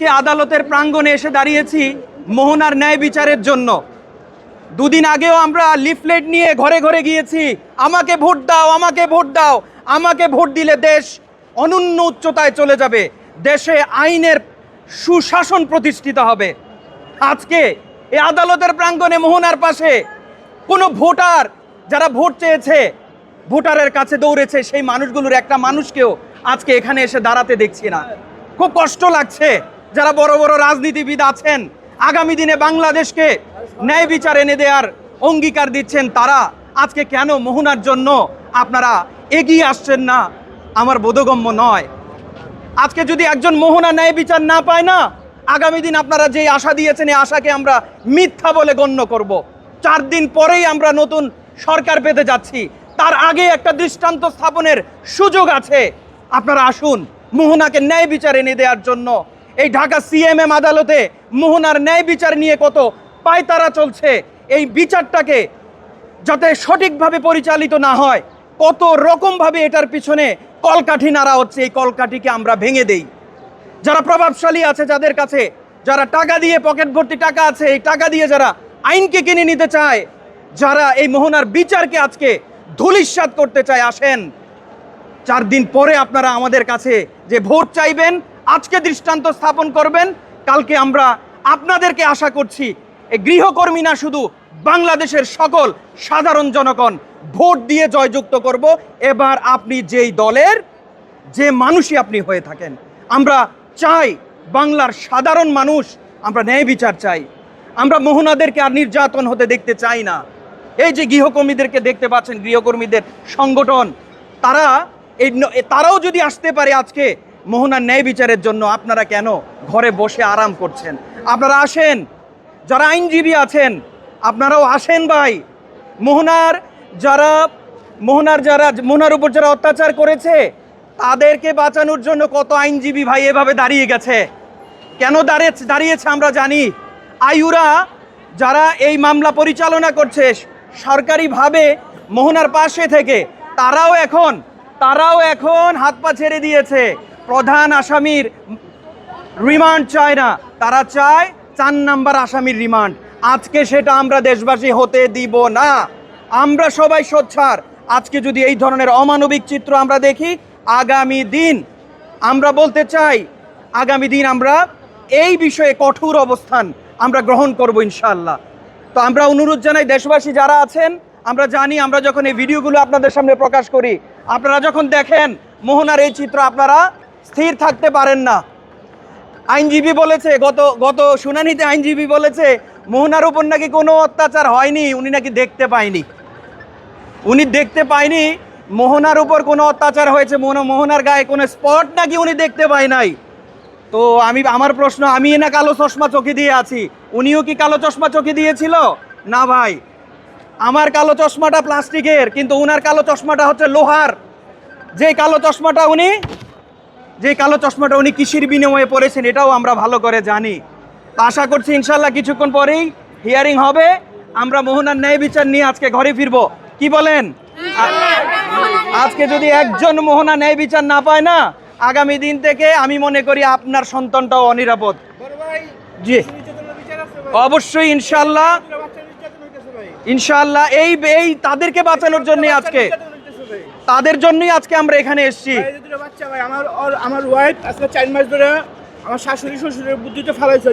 আজকে আদালতের প্রাঙ্গণে এসে দাঁড়িয়েছি মোহনার ন্যায় বিচারের জন্য। দুদিন আগেও আমরা লিফলেট নিয়ে ঘরে ঘরে গিয়েছি, আমাকে ভোট দাও, আমাকে ভোট দাও, আমাকে ভোট দিলে দেশ অনন্য উচ্চতায় চলে যাবে, দেশে আইনের সুশাসন প্রতিষ্ঠিত হবে। আজকে এই আদালতের প্রাঙ্গণে মোহনার পাশে কোনো ভোটার যারা ভোট চেয়েছে, ভোটারের কাছে দৌড়েছে, সেই মানুষগুলোর একটা মানুষকেও আজকে এখানে এসে দাঁড়াতে দেখছি না। খুব কষ্ট লাগছে। যারা বড় বড় রাজনীতিবিদ আছেন, আগামী দিনে বাংলাদেশকে ন্যায় বিচার এনে দেওয়ার অঙ্গীকার দিচ্ছেন, তারা আজকে কেন মোহনার জন্য আপনারা এগিয়ে আসছেন না আমার বোধগম্য নয়। আজকে যদি একজন মোহনা ন্যায় বিচার না পায় না, আগামী দিন আপনারা যেই আশা দিয়েছেন এই আশাকে আমরা মিথ্যা বলে গণ্য করব। 4 দিন পরেই আমরা নতুন সরকার পেতে যাচ্ছি, তার আগে একটা দৃষ্টান্ত স্থাপনের সুযোগ আছে। আপনারা আসুন, মোহনাকে ন্যায় বিচার এনে দেওয়ার জন্য। এই ঢাকা সিএমএম আদালতে মোহনার ন্যায় বিচার নিয়ে কত পায়তারা চলছে, এই বিচারটাকে যাতে সঠিকভাবে পরিচালিত না হয়, কত রকমভাবে এটার পিছনে কলকাঠি নাড়া হচ্ছে, এই কলকাঠিকে আমরা ভেঙে দেই। যারা প্রভাবশালী আছে, যাদের কাছে যারা টাকা দিয়ে, পকেট ভর্তি টাকা আছে, এই টাকা দিয়ে যারা আইনকে কিনে নিতে চায়, যারা এই মোহনার বিচারকে আজকে ধূলিসাৎ করতে চায়, আসেন 4 দিন পরে আপনারা আমাদের কাছে যে ভোট চাইবেন, আজকে দৃষ্টান্ত স্থাপন করবেন, কালকে আমরা আপনাদেরকে আশা করছি এই গৃহকর্মী না, শুধু বাংলাদেশের সকল সাধারণ জনগণ ভোট দিয়ে জয়যুক্ত করব। এবার আপনি যেই দলের যে মানুষই আপনি হয়ে থাকেন, আমরা চাই বাংলার সাধারণ মানুষ, আমরা ন্যায় বিচার চাই। আমরা মোহনাদেরকে আর নির্যাতন হতে দেখতে চাই না। এই যে গৃহকর্মীদেরকে দেখতে পাচ্ছেন, গৃহকর্মীদের সংগঠন, তারাও যদি আসতে পারে আজকে মোহনার ন্যায় বিচারের জন্য, আপনারা কেন ঘরে বসে আরাম করছেন? আপনারা আসেন, যারা আইনজীবী আছেন আপনারাও আসেন ভাই। মোহনার উপর যারা অত্যাচার করেছে তাদেরকে বাঁচানোর জন্য কত আইনজীবী ভাই এভাবে দাঁড়িয়ে গেছে। কেন দাঁড়িয়েছে আমরা জানি। আইয়ুরা যারা এই মামলা পরিচালনা করছে সরকারিভাবে মোহনার পাশে থেকে, তারাও এখন হাত পা ছেড়ে দিয়েছে। প্রধান আসামির রিমান্ড চায় না, তারা চায় 4 নাম্বার আসামির রিমান্ড। আজকে সেটা আমরা দেশবাসী হতে দিব না। আমরা সবাই সোচ্চার। আজকে যদি এই ধরনের অমানবিক চিত্র আমরা দেখি, আগামী দিন আমরা বলতে চাই, আগামী দিন আমরা এই বিষয়ে কঠোর অবস্থান আমরা গ্রহণ করব ইনশাআল্লাহ। তো আমরা অনুরোধ জানাই, দেশবাসী যারা আছেন, আমরা জানি আমরা যখন এই ভিডিওগুলো আপনাদের সামনে প্রকাশ করি, আপনারা যখন দেখেন মোহনার এই চিত্র, আপনারা স্থির থাকতে পারেন না। আইনজীবী বলেছে, গত শুনানিতে আইনজীবী বলেছে মোহনার উপর নাকি কোনো অত্যাচার হয়নি, উনি নাকি দেখতে পায়নি। মোহনার উপর কোনো অত্যাচার হয়েছে, মোহনার গায়ে কোনো স্পট নাকি উনি দেখতে পায় নাই। তো আমার প্রশ্ন, আমি না কালো চশমা চোখে দিয়ে আছি, উনিও কি কালো চশমা চোখে দিয়েছিল? না ভাই, আমার কালো চশমাটা প্লাস্টিকের, কিন্তু উনার কালো চশমাটা হচ্ছে লোহার। যে কালো চশমাটা উনি কিসের বিনিময়ে পড়েছেন এটাও আমরা ভালো করে জানি। তো আশা করছি ইনশাল্লাহ কিছুক্ষণ পরেই হিয়ারিং হবে, আমরা মোহনার ন্যায় বিচার নিয়ে আজকে ঘরে ফিরবো। কি বলেন? আজকে যদি একজন মোহনা ন্যায় বিচার না পায় না, আগামী দিন থেকে আমি মনে করি আপনার সন্তানটাও অনিরাপদ। জি অবশ্যই, ইনশাআল্লাহ এই তাদেরকে বাঁচানোর জন্য তাদের জন্যই আজকে আমরা এখানে এসেছি। আমার ওয়াইফ আজকে 4 মাস ধরে আমার শাশুড়ি শ্বশুরের বুদ্ধিতে ফেলাইছে।